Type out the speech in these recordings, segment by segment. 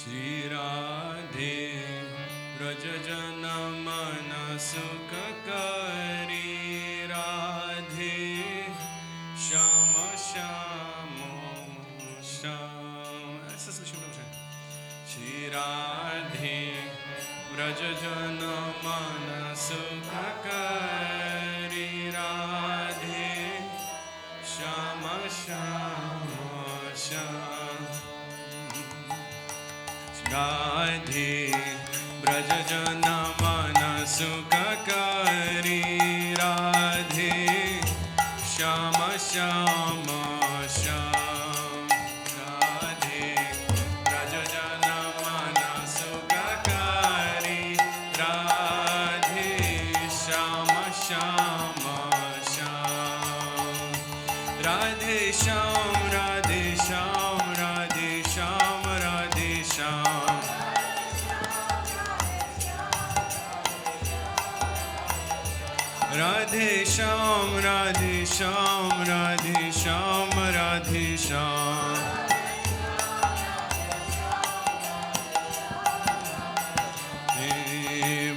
श्री राधे व्रज जन मन सुख करी राधे श्याम श्याम श्याम. ऐसा श्लोक है. श्री राधे व्रज जन मन सुख करी राधे श्याम श्याम श्याम. राधे ब्रज जन मन सुख करी राधे श्याम श्याम श्याम. राधे ब्रज जन मन सुख करी राधे श्याम श्याम श्याम. राधे श्याम राधे श्याम राधे श्याम राधे श्याम. राधे श्याम राधे श्याम राधे श्याम राधे श्याम. हे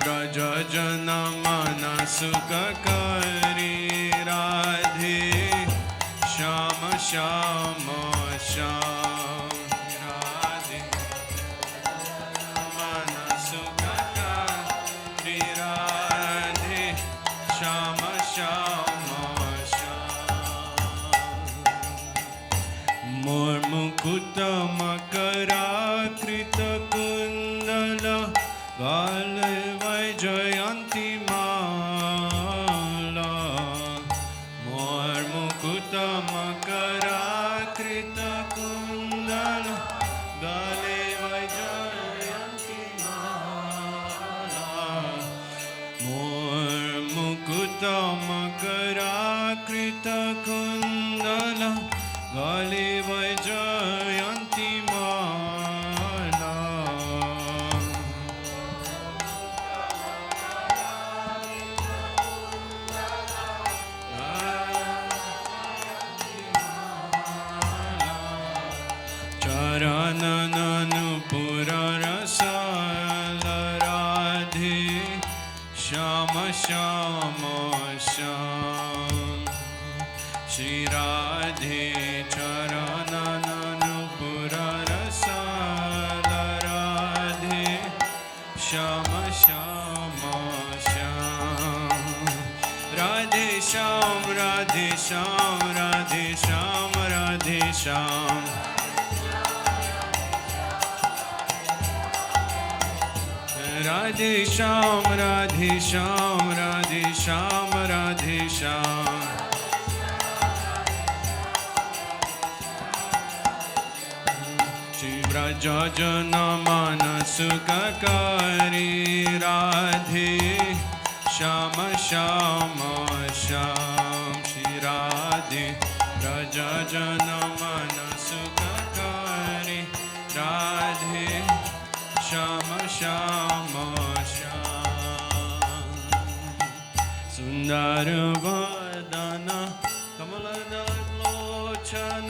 ब्रज जन मन सुख करी राधे श्याम श्याम श्याम. राधे मन सुख करी राधे श्याम श्याम श्याम. मोर मुकुट मकराकृत कुंडल गाल वैजयंती माला. मोर मुकुट मकराकृत कुंडल गाले वैजयंती माला. मोर मुकुट मकराकृत कुंडल गाले वैजयंती माला. चरणन नुपुर रसाल राधे श्याम श्याम श्याम. श्री राधे चरणन नुपुर रसाल राधे श्याम श्याम श्याम. राधे श्याम राधे श्याम राधे श्याम राधे श्याम. राधे श्याम राधे श्याम राधे श्याम राधे श्याम. श्री ब्रज जन मन सुख करी राधे श्याम श्याम श्याम. श्री राधे ब्रज जन मन सुख करी राधे श्याम श्याम श्याम. सुंदर वदन कमल लोचन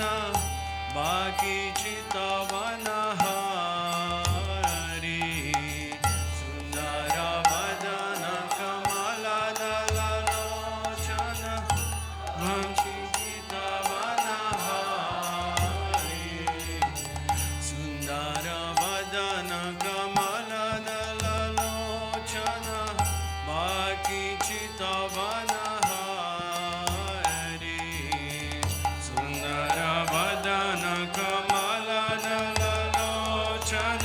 बाकी चितवन हरि. सुंदर वदन कमल लोचन बाकी चितवन हरि. सुंदर वदन कमल लोचन बाकी चितवन हरि. सुंदर वदन कमल लोचन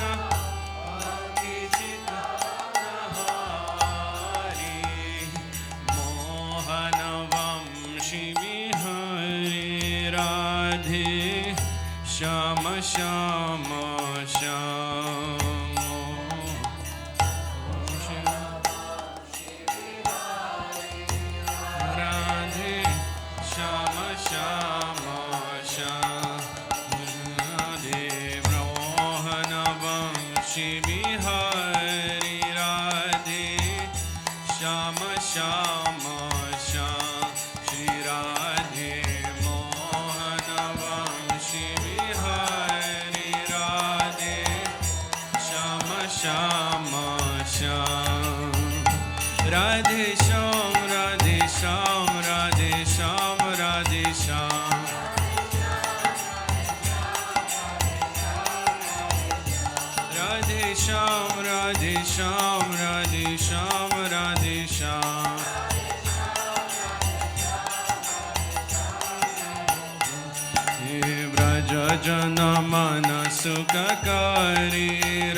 बाकी चितवन हरि. मोहन वंशी विहरि राधे श्याम श्याम श्याम. राधे श्याम श्याम श्याम. राधे मोहन वंशी विहरि राधे श्याम श्याम श्याम. श्री राधे मोहन वंशी विहरि राधे श्याम राधे श्याम राधे श्याम राधे श्याम ब्रज जन मन सुखकारी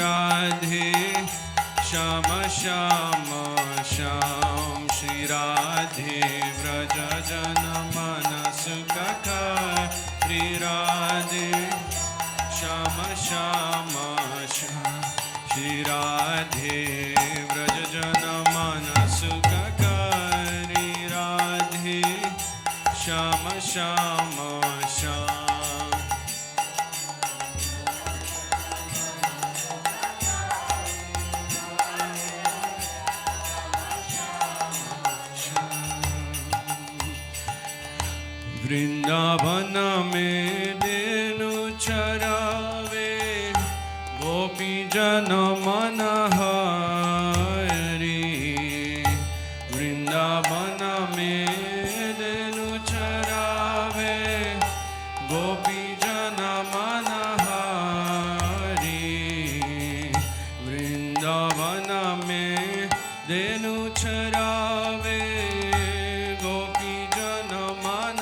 राधे श्याम श्याम श्याम श्री राधे ब्रज जन मन सुखकारी राधे श्याम श्याम श्याम श्री राधे ब्रज जन मन सुखकारी राधे श्याम श्याम श्याम वृंदावन में देनु चरावे गोपी जन मन हरि वृंदावन में देनु चरावे गोपी जन मन हरि वृंदावन में देनु चरावे गोपी जन मन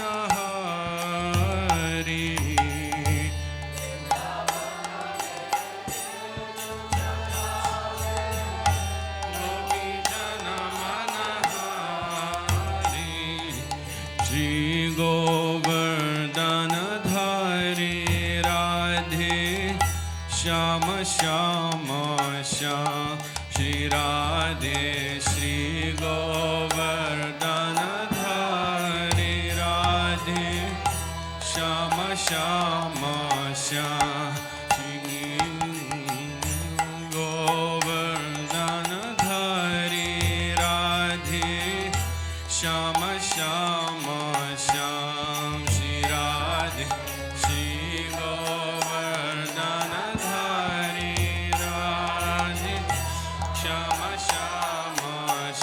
गोवर्धन धारी राधे श्याम श्याम श्याम श्री राधे श्री गोवर्धन धारी राधे श्याम श्याम श्याम श्री गोवर्धन धारी राधे श्याम श्याम श्याम श्री राधे श्री गोवर्धन धारी राधे श्याम श्याम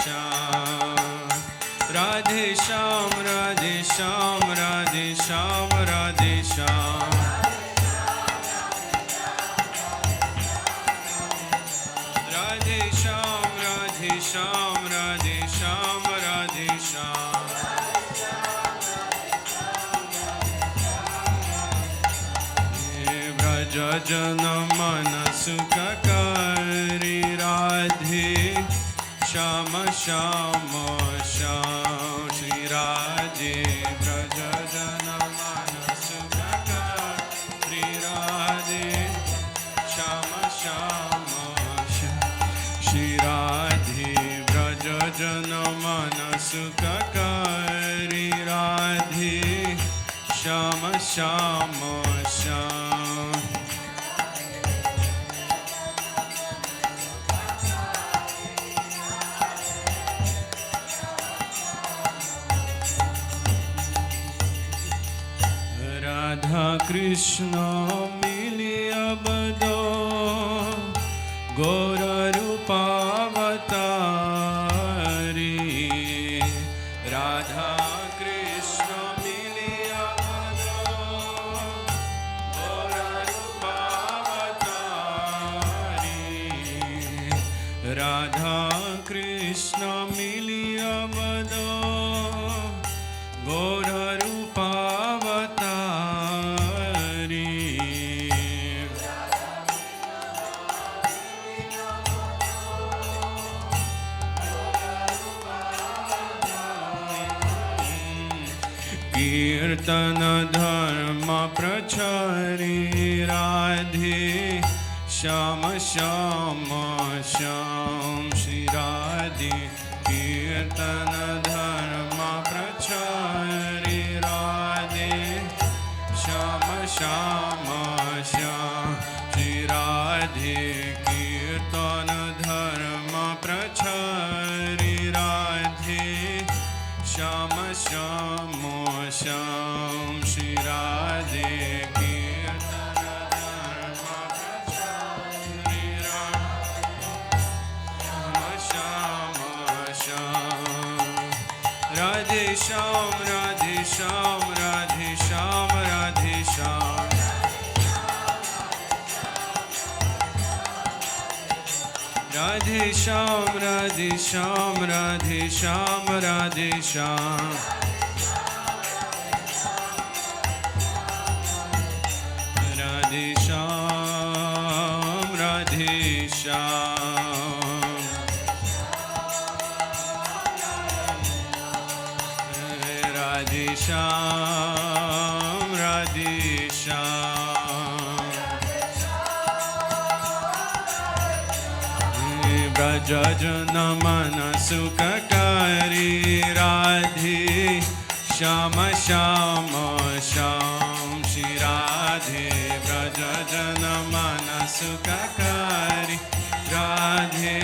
श्याम राधे श्याम राधे श्याम राधे श्याम राधे श्याम राधे श्याम राधे श्याम राधे श्याम राधे श्याम ब्रज जन मन सुखकारी राधे श्याम श्याम श्याम श्री राधे ब्रज जन मन सुखकारी राधे श्याम श्याम श्री राधे ब्रज जन मन सुखकारी राधे श्याम श्याम श्याम राधा कृष्ण मिलिया बदो गौर रूपावतारी राधा कृष्ण मिलिया बदो गौर रूपावतारी राधा कृष्ण मिलिया बदो गौर रूपावतारी कीर्तन धर्म प्रचारी राधे श्याम श्याम श्याम श्री राधे कीर्तन धर्म प्रचारी राधे श्याम श्याम श्याम श्री राधे कीर्तन धर्म प्रचारी राधे श्याम श्याम श्याम श्री राधे कीर्तन धर्म प्रचारी Shyam Shyam Radhe Shyam Radhe Shyam Radhe Shyam Radhe Shyam Radhe Shyam, Radhe Shyam, Radhe Shyam, Radhe Shyam. Radhe Shyam, Radhe Shyam. Radhe Shyam, Radhe Shyam. Braja Jana Mana Sukhakari Radhe Shyama Shyama Shyam Shri Radhe Braja Jana Mana Sukhakari Radhe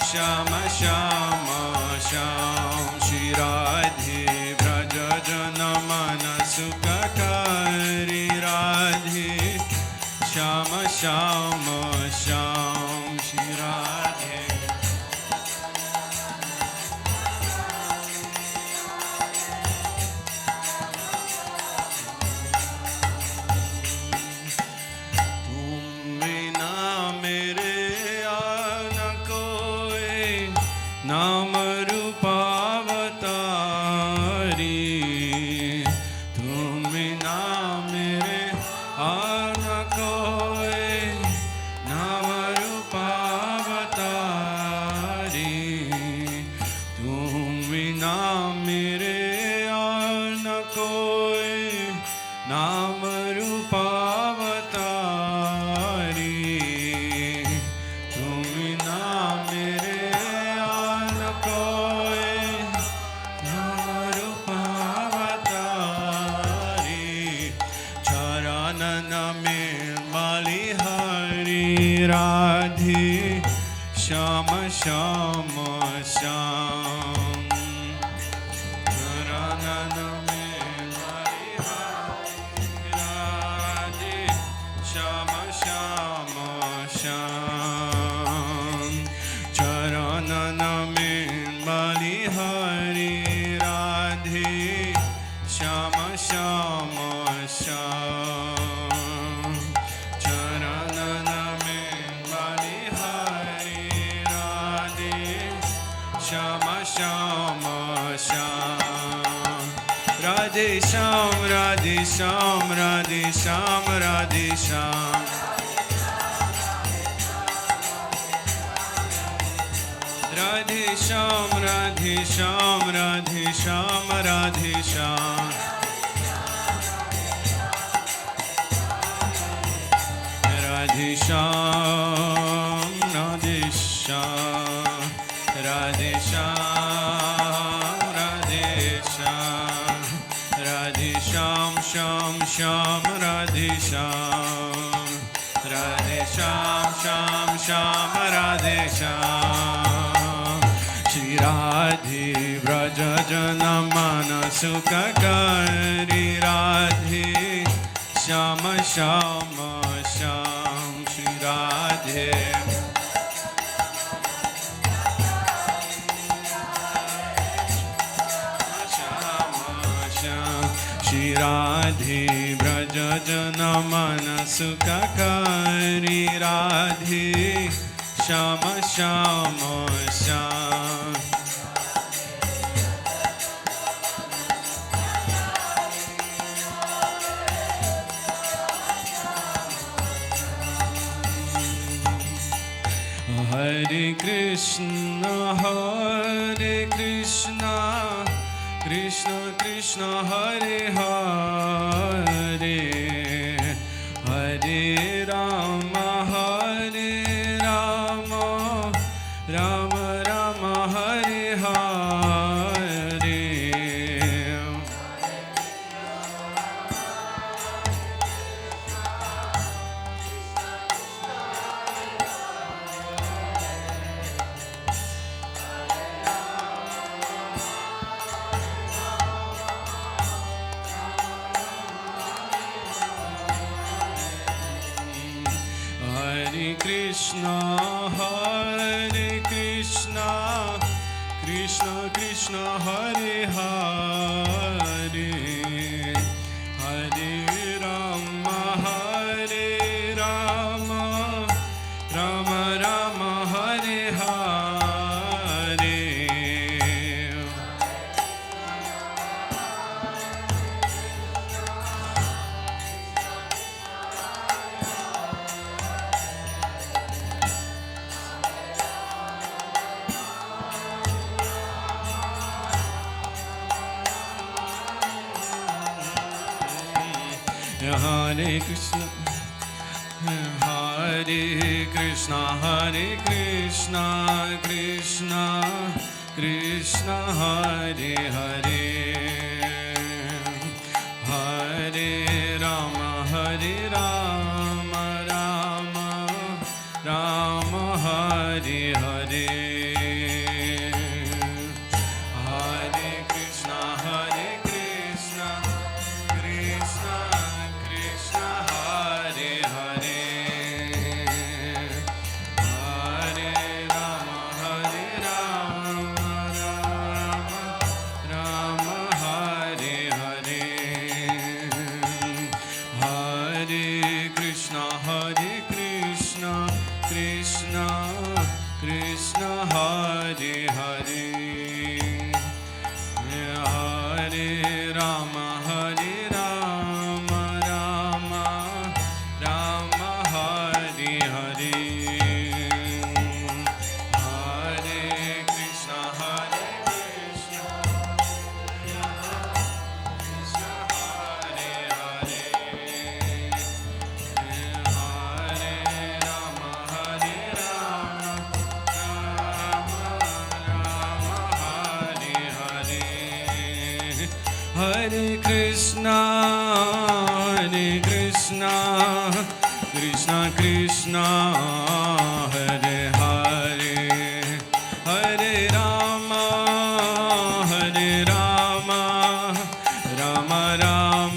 Shyama Shyama Shyam Shri Radhe Braja Jana Mana Sukhakari Radhe Shyama Shyama Shyam Shri Radhe. नाम रूपावतारी तुम बिना मेरे आन कोई नाम रूपावतारी तुम बिना मेरे आन कोई नाम रूपावतारी तुम बिना मेरे Radhe Shyama Shyama Shyam Charanana mein Mari Radhe Shyama Shyama Shyam Charanana mein Mari Radhe Shyama Shyama Shyam Charanana Shyama Shyama Shyam Radhe Shyam Radhe Shyam Radhe Shyam Radhe Shyam Radhe Shyam Radhe Shyam Radhe Shyam Radhe Shyam Radhe Shyam Radhe Shyam Radhe Shyam, Radhe Shyam, Radhe Shyam, Shyam Shyam, Radhe Shyam, Radhe Shyam, Shyam Shyam, Radhe Shyam. Shri Radhe Braja Jana Mana Sukhakari Radhe Shyama Shyama Shyam Shri Radhe. Shri Radhe Braja Jana Mana Sukhakari Radhe Shyama Shyama Shyam Hare Krishna Krishna Krishna Hare Hare Hare Rama Rama Rama Hare Hare Krishna Krishna Krishna Hare Hare Hare Rama Rama Rama Hare Hare Krishna, Hare Krishna, Krishna Krishna, Hare Hare, Hare Rama, Rama Rama, Hare Hare. Hare Krishna, Krishna Krishna, Hare Hare, Hare Rama,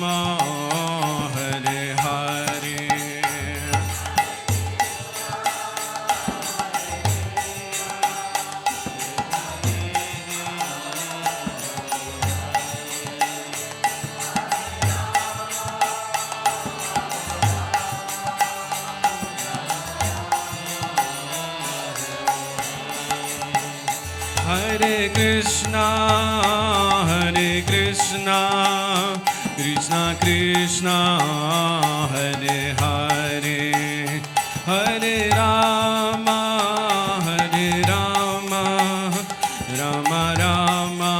Rama Rama, Hare Hare. Hare Krishna, Krishna Krishna, Hare Hare, Hare Rama, Rama Rama,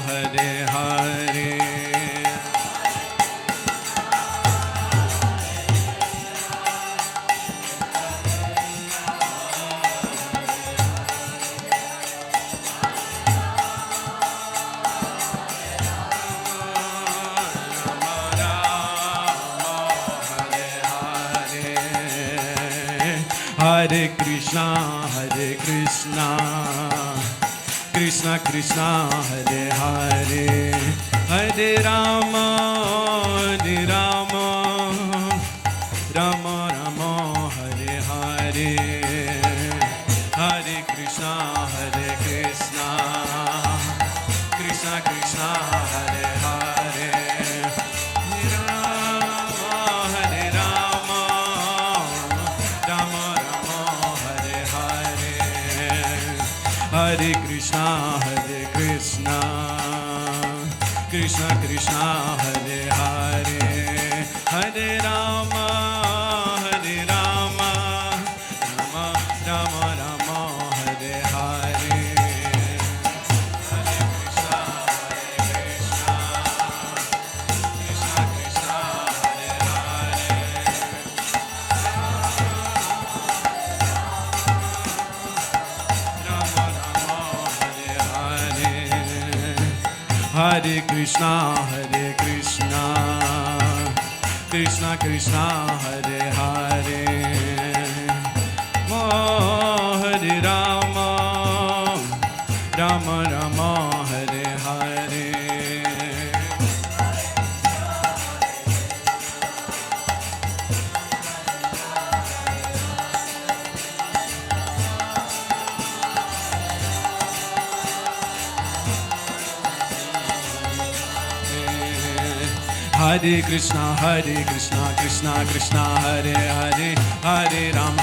Hare Hare. Hare Krishna, Krishna Krishna, Hare Hare, Hare Rama, Rama Rama, Hare Hare, Hare Krishna, Krishna Krishna, Hare Hare, Hare Rama, Rama Rama, Hare Hare, Hare Krishna, Krishna Krishna, Hare Hare, Hare Rama, Rama Rama, Hare Hare, Hare Krishna, Krishna Krishna, Hare Hare, Rama Rama, Hare Hare, Hare Krishna, Krishna Krishna, Hare Hare, Hare Rama, Rama Rama, Hare Hare. Hare Krishna, Krishna Krishna, Hare Hare, Hare Ram,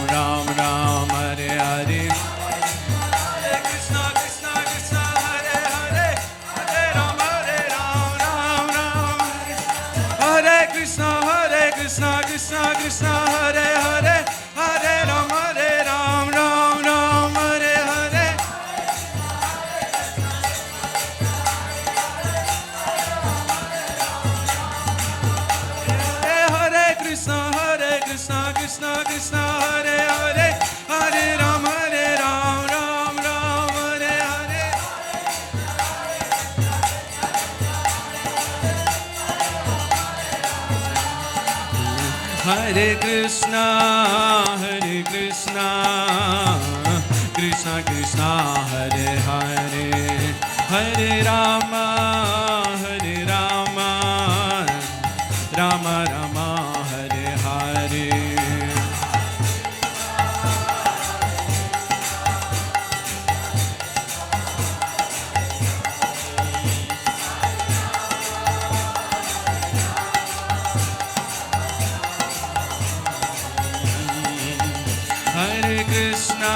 Ram Ram, Hare Hare. Hare Krishna, Krishna, Hare Hare, Hare Ram, Ram Ram, Hare Krishna, Krishna Krishna, Hare Hare, Hare Ram, Ram Ram, Hare Hare. Hare Krishna, Krishna Krishna, Hare Hare, Hare Rama, Rama Rama, Hare Hare. Hare Krishna,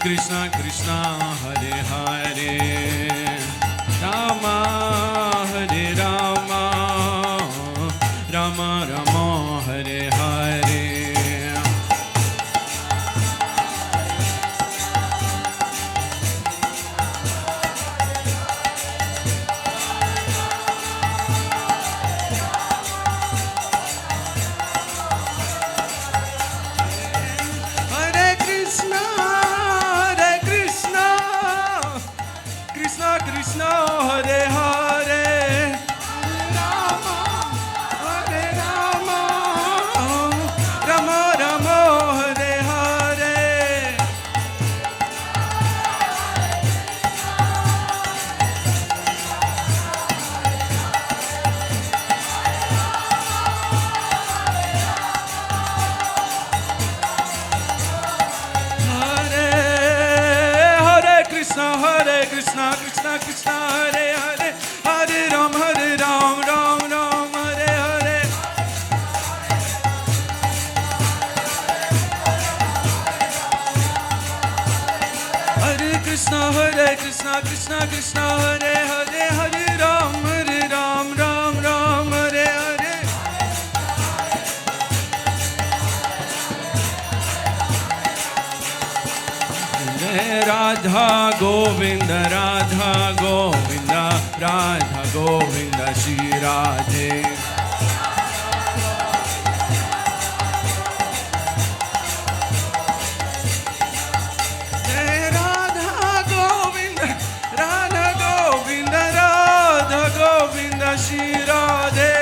Krishna Krishna, Hare Hare, Rama, Hare Rama, Rama Rama, Hare Hare. Krishna, Hare Hare, Rama, Hare Rama, Rama Rama, Hare Hare. Hare Krishna, Krishna Krishna, Hare Hare, Hare Ram, Ram Ram, Hare Hare. Hare Krishna, Krishna Krishna, Hare Hare, Hare Ram, Ram Ram, Hare Hare. Jai Radha Govinda, Radha Govinda, Radha Govinda, Shri Radhe. Jai Radha Govinda, Radha Govinda, Radha Govinda, Shri Radhe.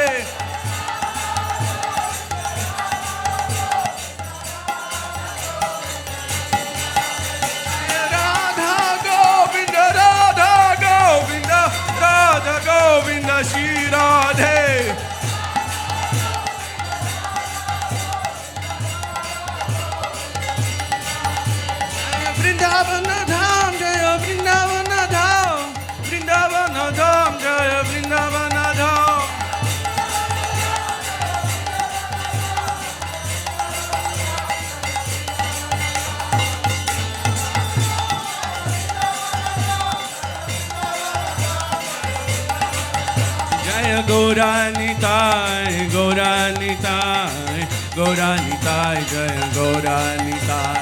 Govinda Shri Radhe. Jaya Vrindavana Dham, Jaya Vrindavana Dham, Vrindavana Dham, Jaya Vrindavana Dham. Jaya Gauranitai, Gauranitai, Gauranitai, Jaya Gauranitai.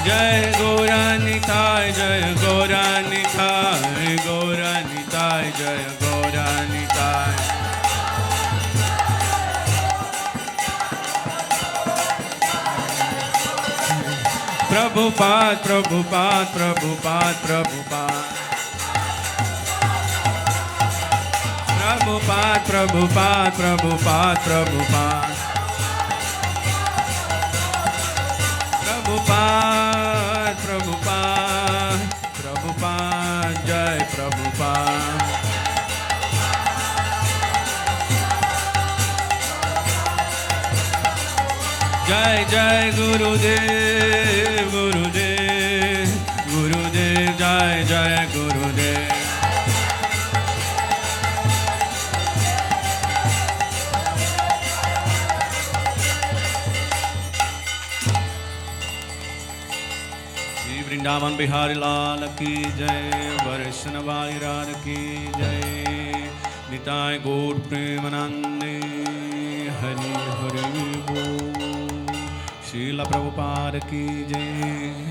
Jaya Gauranitai, Jaya Gauranitai, Gauranitai, Jaya Gauranitai. Prabhupada, Prabhupada, Prabhupada, Prabhupada. Prabhupada, Prabhupada, Prabhupada, Prabhupada. Prabhupada, Prabhupada, Prabhupada, Jai Prabhupada. Jai Jai Gurudev, Gurudev, Gurudev, Jai Jai Gurudev. Shri Vrindavan Bihari Lal ki Jai, Vaishnava Virar ki Jai, Nitai Gaur Premanande, Hari Hari Bol. Srila Prabhupada ki Jai.